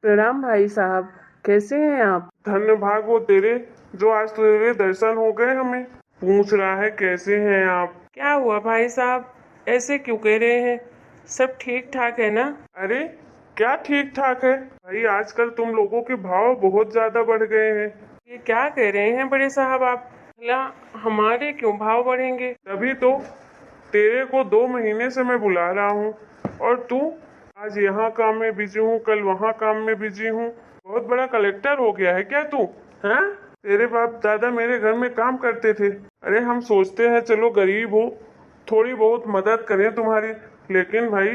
प्रणाम भाई साहब, कैसे हैं आप? धन्य भाग हो तेरे, जो आज तेरे दर्शन हो गए। हमें पूछ रहा है कैसे हैं आप। क्या हुआ भाई साहब, ऐसे क्यों कह रहे हैं? सब ठीक ठाक है ना? अरे क्या ठीक ठाक है भाई, आजकल तुम लोगों के भाव बहुत ज्यादा बढ़ गए हैं। ये क्या कह रहे हैं बड़े साहब आप? भला हमारे क्यों भाव बढ़ेंगे? तभी तो तेरे को 2 महीने से मैं बुला रहा हूँ, और तू आज यहाँ काम में बिजी हूँ, कल वहाँ काम में बिजी हूँ। बहुत बड़ा कलेक्टर हो गया है क्या तू? हैं? तेरे बाप दादा मेरे घर में काम करते थे। अरे हम सोचते हैं चलो गरीब हो, थोड़ी बहुत मदद करें तुम्हारी, लेकिन भाई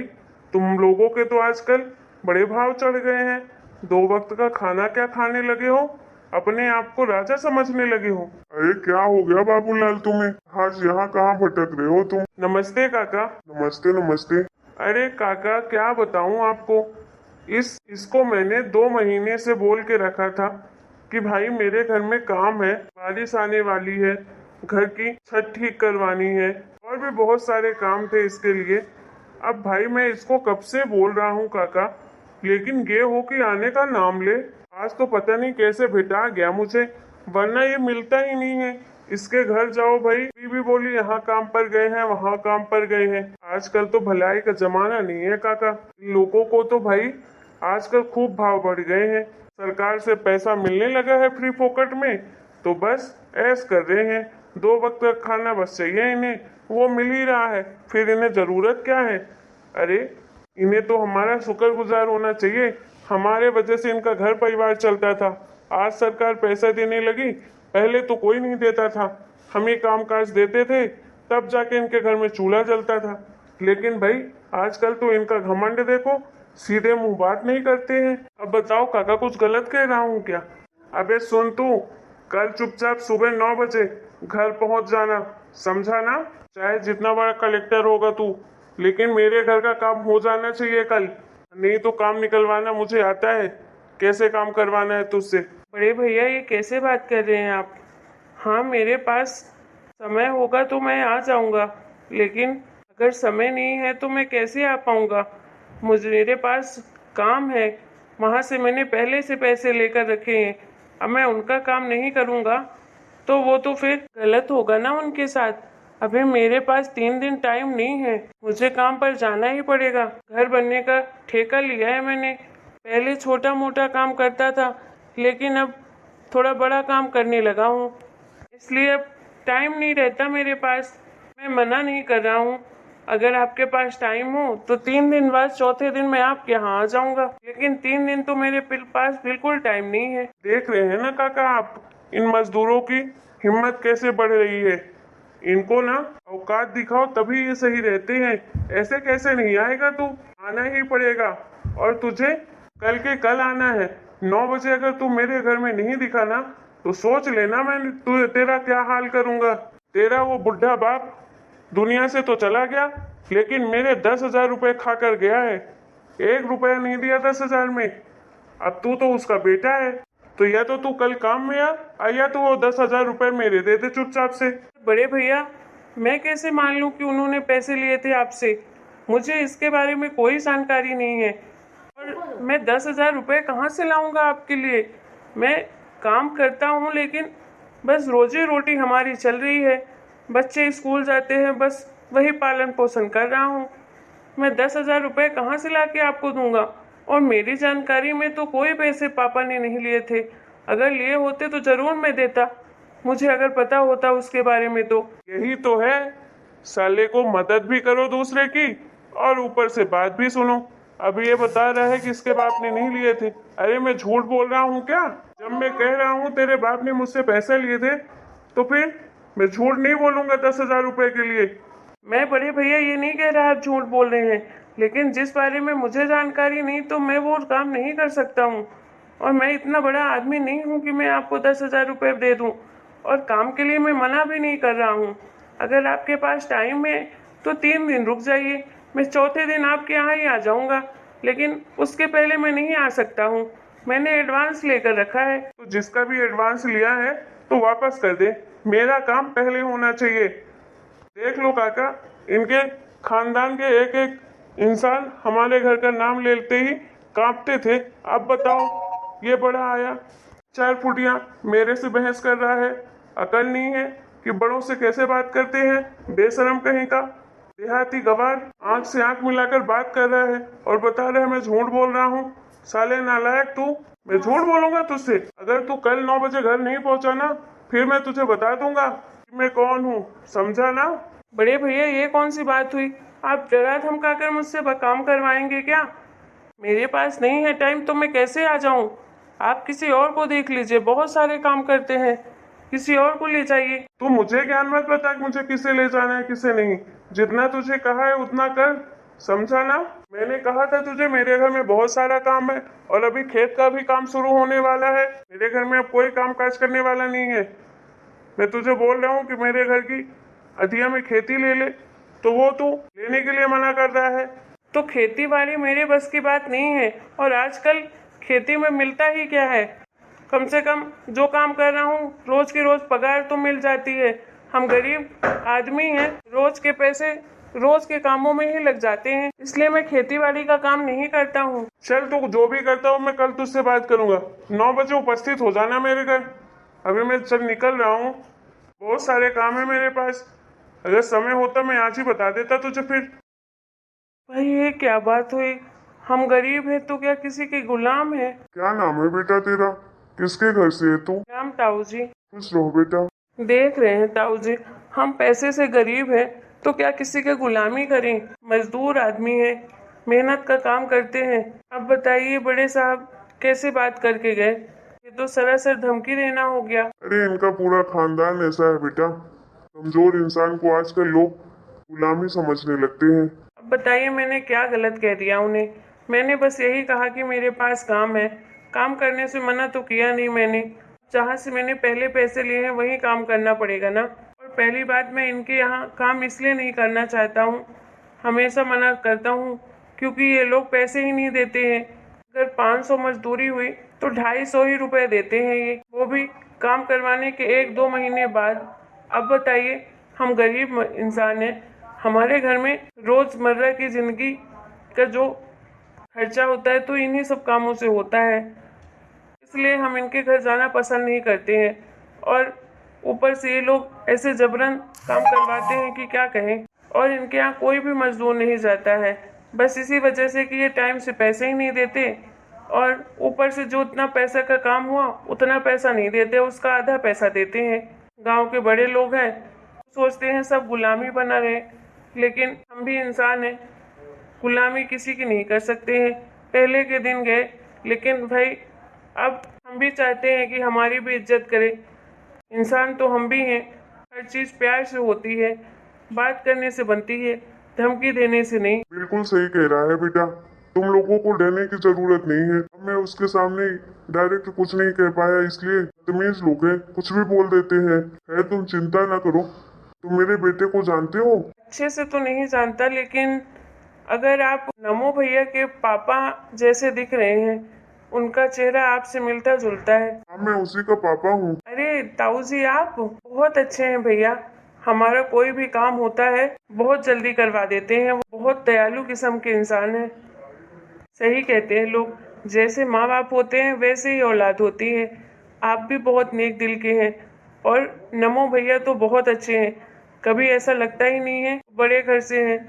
तुम लोगों के तो आजकल बड़े भाव चढ़ गए हैं। 2 वक्त का खाना क्या खाने लगे हो, अपने आप को राजा समझने लगे हो। अरे क्या हो गया बाबूलाल तुम्हें? आज यहाँ कहाँ भटक रहे हो तुम? नमस्ते काका। नमस्ते नमस्ते। अरे काका क्या बताऊं आपको, इसको मैंने 2 महीने से बोल के रखा था कि भाई मेरे घर में काम है, बारिश आने वाली है, घर की छत ठीक करवानी है, और भी बहुत सारे काम थे इसके लिए। अब भाई मैं इसको कब से बोल रहा हूँ काका, लेकिन ये हो कि आने का नाम ले। आज तो पता नहीं कैसे भेटा गया मुझे, वरना ये मिलता ही नहीं है। इसके घर जाओ भाई, भी बोली यहाँ काम पर गए हैं, वहाँ काम पर गए हैं। आजकल तो भलाई का जमाना नहीं है काका। लोगों को तो भाई आजकल खूब भाव बढ़ गए हैं। सरकार से पैसा मिलने लगा है फ्री फोकट में, तो बस ऐश कर रहे हैं। 2 वक्त का खाना बस चाहिए इन्हें, वो मिल ही रहा है, फिर इन्हें जरूरत क्या है। अरे इन्हें तो हमारा शुक्रगुजार होना चाहिए, हमारे वजह से इनका घर परिवार चलता था। आज सरकार पैसा देने लगी, पहले तो कोई नहीं देता था। हम ही काम काज देते थे, तब जाके इनके घर में चूल्हा जलता था। लेकिन भाई आजकल तो इनका घमंड देखो, सीधे मुंह बात नहीं करते हैं। अब बताओ काका, कुछ गलत कह रहा हूँ क्या? अबे सुन तू, कल चुपचाप सुबह 9 बजे घर पहुंच जाना, समझा ना? चाहे जितना बड़ा कलेक्टर होगा तू, लेकिन मेरे घर का काम हो जाना चाहिए कल। नहीं तो काम निकलवाना मुझे आता है, कैसे काम करवाना है तुझसे। बड़े भैया ये कैसे बात कर रहे हैं आप? हाँ, मेरे पास समय होगा तो मैं आ जाऊंगा, लेकिन अगर समय नहीं है तो मैं कैसे आ पाऊंगा? मेरे पास काम है, वहाँ से मैंने पहले से पैसे लेकर रखे हैं। अब मैं उनका काम नहीं करूँगा तो वो तो फिर गलत होगा ना उनके साथ। अभी मेरे पास 3 दिन टाइम नहीं है, मुझे काम पर जाना ही पड़ेगा। घर बनने का ठेका लिया है मैंने। पहले छोटा मोटा काम करता था, लेकिन अब थोड़ा बड़ा काम करने लगा हूँ, इसलिए अब टाइम नहीं रहता मेरे पास। मैं मना नहीं कर रहा हूँ, अगर आपके पास टाइम हो तो 3 दिन बाद चौथे दिन मैं आपके यहाँ आ जाऊंगा, लेकिन 3 दिन तो मेरे पास बिल्कुल टाइम नहीं है। देख रहे हैं ना काका आप, इन मजदूरों की हिम्मत कैसे बढ़ रही है। इनको ना औकात दिखाओ तभी ये सही रहते हैं, ऐसे कैसे नहीं आएगा तू? आना ही पड़ेगा, और तुझे कल के कल आना है। 9 बजे अगर तू मेरे घर में नहीं दिखा ना, तो सोच लेना मैं तेरा क्या हाल करूंगा। तेरा वो बुढ़ा बाप दुनिया से तो चला गया, लेकिन मेरे 10,000 रुपये खा कर गया है। 1 रुपया नहीं दिया 10,000 में। अब तू तो उसका बेटा है, तो या तो तू कल काम में आ, या तो वो 10,000 रुपये मेरे दे दे चुपचाप से। बड़े भैया, मैं कैसे मान लूं कि उन्होंने पैसे लिए थे आपसे? मुझे इसके बारे में कोई जानकारी नहीं है, और मैं 10,000 रुपये कहाँ से लाऊंगा आपके लिए? मैं काम करता हूँ, लेकिन बस रोजी रोटी हमारी चल रही है। बच्चे स्कूल जाते हैं, बस वही पालन पोषण कर रहा हूँ। मैं 10,000 रुपये कहाँ से ला के आपको दूंगा? और मेरी जानकारी में तो कोई पैसे पापा ने नहीं लिए थे। अगर लिए होते तो जरूर मैं देता, मुझे अगर पता होता उसके बारे में तो। यही तो है, साले को मदद भी करो दूसरे की, और ऊपर से बात भी सुनो। अभी ये बता रहा है कि इसके बाप ने नहीं लिए थे। अरे मैं झूठ बोल रहा हूँ क्या? जब मैं कह रहा हूँ तेरे बाप ने मुझसे पैसे लिए थे, तो फिर मैं झूठ नहीं बोलूंगा 10,000 रुपये के लिए। मैं बड़े भैया ये नहीं कह रहा आप झूठ बोल रहे हैं, लेकिन जिस बारे में मुझे जानकारी नहीं तो मैं वो काम नहीं कर सकता हूँ। और मैं इतना बड़ा आदमी नहीं हूँ कि मैं आपको 10,000 रुपये दे दूँ, और काम के लिए मैं मना भी नहीं कर रहा हूँ। अगर आपके पास टाइम है तो 3 दिन रुक जाइए, मैं चौथे दिन आपके यहाँ ही आ जाऊँगा, लेकिन उसके पहले मैं नहीं आ सकता हूँ। मैंने एडवांस लेकर रखा है। तो जिसका भी एडवांस लिया है तो वापस कर दे, मेरा काम पहले होना चाहिए। देख लो काका, इनके खानदान के एक एक इंसान हमारे घर का नाम लेते ही कांपते थे। अब बताओ, ये बड़ा आया 4 फुटिया मेरे से बहस कर रहा है। अकल नहीं है कि बड़ों से कैसे बात करते हैं। बेशरम कहीं का देहाती गवार आंख से आंख मिलाकर बात कर रहा है और बता रहा है मैं झूठ बोल रहा हूँ। साले नालायक तू, मैं झूठ बोलूंगा तुझसे? अगर तू कल 9 बजे घर नहीं पहुंचा ना, फिर मैं तुझे बता दूंगा कि मैं कौन हूँ, समझा ना? बड़े भैया ये कौन सी बात हुई? आप डरा धमकाकर मुझसे काम करवाएंगे क्या? मेरे पास नहीं है टाइम तो मैं कैसे आ जाऊं? आप किसी और को देख लीजिए, बहुत सारे काम करते हैं, किसी और को ले जाइए। तू मुझे ज्ञान मत बता कि मुझे किसे ले जाना है किसे नहीं। जितना तुझे कहा है उतना कर, समझा ना? मैंने कहा था तुझे मेरे घर में बहुत सारा काम है और अभी खेत का भी काम शुरू होने वाला है। मेरे घर में अब कोई काम काज करने वाला नहीं है। मैं तुझे बोल रहा हूँ कि मेरे घर की अधिया में खेती ले ले, तो वो तू लेने के लिए मना कर रहा है। तो खेती बाड़ी मेरे बस की बात नहीं है, और आजकल खेती में मिलता ही क्या है? कम से कम जो काम कर रहा हूँ रोज की रोज पगार तो मिल जाती है। हम गरीब आदमी हैं, रोज के पैसे रोज के कामों में ही लग जाते हैं, इसलिए मैं खेती बाड़ी का काम नहीं करता हूँ। चल तू जो भी करता हूँ मैं कल तुझसे बात करूंगा। 9 बजे उपस्थित हो जाना मेरे घर। अभी मैं चल निकल रहा हूँ, बहुत सारे काम है मेरे पास। अगर समय होता मैं आज ही बता देता तुझे। फिर भाई ये क्या बात हुई? हम गरीब हैं तो क्या किसी के गुलाम है? क्या नाम है बेटा तेरा? किसके घर से है तू? नाम ताऊ जी। खुश रहो बेटा। देख रहे हैं ताऊ जी, हम पैसे से गरीब हैं तो क्या किसी के गुलामी करें? मजदूर आदमी है, मेहनत का काम करते हैं। अब बताइए बड़े साहब कैसे बात करके गए? ये तो सरासर धमकी देना हो गया। अरे इनका पूरा खानदान ऐसा है बेटा। कमजोर इंसान को आजकल लोग गुलामी समझने लगते हैं। अब बताइए मैंने क्या गलत कह दिया उन्हें? मैंने बस यही कहा कि मेरे पास काम है, काम करने से मना तो किया नहीं मैंने। जहाँ से मैंने पहले पैसे लिए हैं वही काम करना पड़ेगा ना। और पहली बात, मैं इनके यहाँ काम इसलिए नहीं करना चाहता हूँ, हमेशा मना करता हूँ, क्योंकि ये लोग पैसे ही नहीं देते हैं। अगर 500 मजदूरी हुई तो 250 ही रुपए देते हैं ये, वो भी काम करवाने के 1-2 महीने बाद। अब बताइए, हम गरीब इंसान हैं, हमारे घर में रोजमर्रा की जिंदगी का जो खर्चा होता है तो इन्हीं सब कामों से होता है, इसलिए हम इनके घर जाना पसंद नहीं करते हैं। और ऊपर से ये लोग ऐसे जबरन काम करवाते हैं कि क्या कहें। और इनके यहाँ कोई भी मजदूर नहीं जाता है, बस इसी वजह से कि ये टाइम से पैसे ही नहीं देते, और ऊपर से जो उतना पैसा का काम हुआ उतना पैसा नहीं देते, उसका आधा पैसा देते हैं। गांव के बड़े लोग हैं, सोचते हैं सब गुलामी बना रहे, लेकिन हम भी इंसान हैं, गुलामी किसी की नहीं कर सकते हैं। पहले के दिन गए, लेकिन भाई अब हम भी चाहते हैं कि हमारी भी इज्जत करें। इंसान तो हम भी हैं, हर चीज़ प्यार से होती है, बात करने से बनती है, धमकी देने से नहीं। बिल्कुल सही कह रहा है बेटा। तुम लोगों को डरने की जरूरत नहीं है। मैं उसके सामने डायरेक्ट कुछ नहीं कह पाया, इसलिए बदतमीज लोग हैं, कुछ भी बोल देते हैं। है तुम चिंता ना करो। तुम मेरे बेटे को जानते हो? अच्छे से तो नहीं जानता, लेकिन अगर आप नमो भैया के पापा जैसे दिख रहे हैं, उनका चेहरा आपसे मिलता जुलता है। हाँ मैं उसी का पापा हूँ। अरे ताऊ जी, आप बहुत अच्छे हैं भैया। हमारा कोई भी काम होता है बहुत जल्दी करवा देते हैं, वो बहुत दयालु किस्म के इंसान हैं। सही कहते हैं लोग, जैसे माँ बाप होते हैं वैसे ही औलाद होती है। आप भी बहुत नेक दिल के हैं, और नमो भैया तो बहुत अच्छे हैं, कभी ऐसा लगता ही नहीं है बड़े घर से हैं।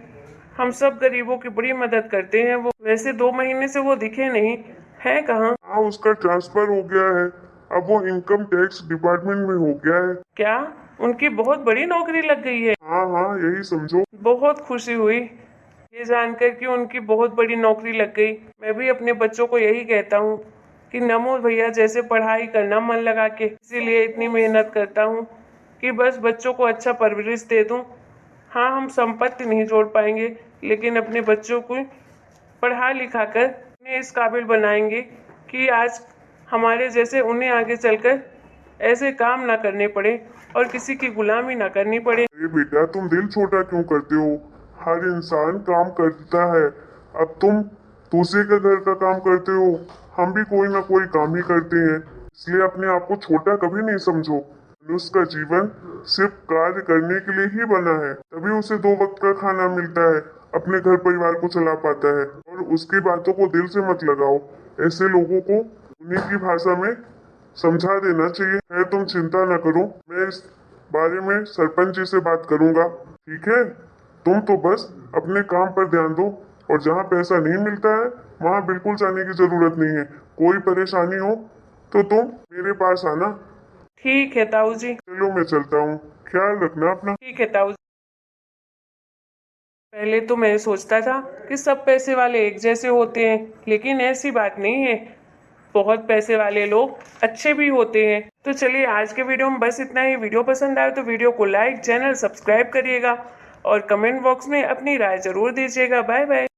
हम सब गरीबों की बड़ी मदद करते हैं। वो वैसे 2 महीने से वो दिखे नहीं, है कहाँ? हाँ उसका ट्रांसफर हो गया है, अब वो इनकम टैक्स डिपार्टमेंट में हो गया है। क्या उनकी बहुत बड़ी नौकरी लग गई है? हाँ हाँ यही समझो। बहुत खुशी हुई ये जानकर कि उनकी बहुत बड़ी नौकरी लग गई। मैं भी अपने बच्चों को यही कहता हूँ कि नमो भैया जैसे पढ़ाई करना मन लगा के, इसीलिए इतनी मेहनत करता हूँ कि बस बच्चों को अच्छा परवरिश दे दूँ। हाँ, हम संपत्ति नहीं जोड़ पाएंगे, लेकिन अपने बच्चों को पढ़ा लिखा कर उन्हें इस काबिल बनाएंगे कि आज हमारे जैसे उन्हें आगे चलकर ऐसे काम ना करने पड़े और किसी की गुलामी ना करनी पड़े। अरे बेटा तुम दिल छोटा क्यों करते हो? हर इंसान काम करता है। अब तुम दूसरे के घर का काम करते हो, हम भी कोई ना कोई काम ही करते हैं, इसलिए अपने आप को छोटा कभी नहीं समझो। मनुष्य का जीवन सिर्फ कार्य करने के लिए ही बना है, तभी उसे 2 वक्त का खाना मिलता है। अपने घर परिवार को चला पाता है। और उसकी बातों को दिल से मत लगाओ, ऐसे लोगों को उन्हीं की भाषा में समझा देना चाहिए। है, तुम चिंता न करो, मैं इस बारे में सरपंच जी से बात करूंगा, ठीक है? तुम तो बस अपने काम पर ध्यान दो, और जहाँ पैसा नहीं मिलता है वहाँ बिल्कुल जाने की जरूरत नहीं है। कोई परेशानी हो तो तुम मेरे पास आना। ठीक है ताऊ जी। चलो मैं चलता हूँ, ख्याल रखना अपना। ठीक है ताऊ जी। पहले तो मैं सोचता था कि सब पैसे वाले एक जैसे होते हैं, लेकिन ऐसी बात नहीं है। बहुत पैसे वाले लोग अच्छे भी होते हैं। तो चलिए आज के वीडियो में बस इतना ही। वीडियो पसंद आए तो वीडियो को लाइक, चैनल सब्सक्राइब करिएगा और कमेंट बॉक्स में अपनी राय जरूर दीजिएगा। Bye bye.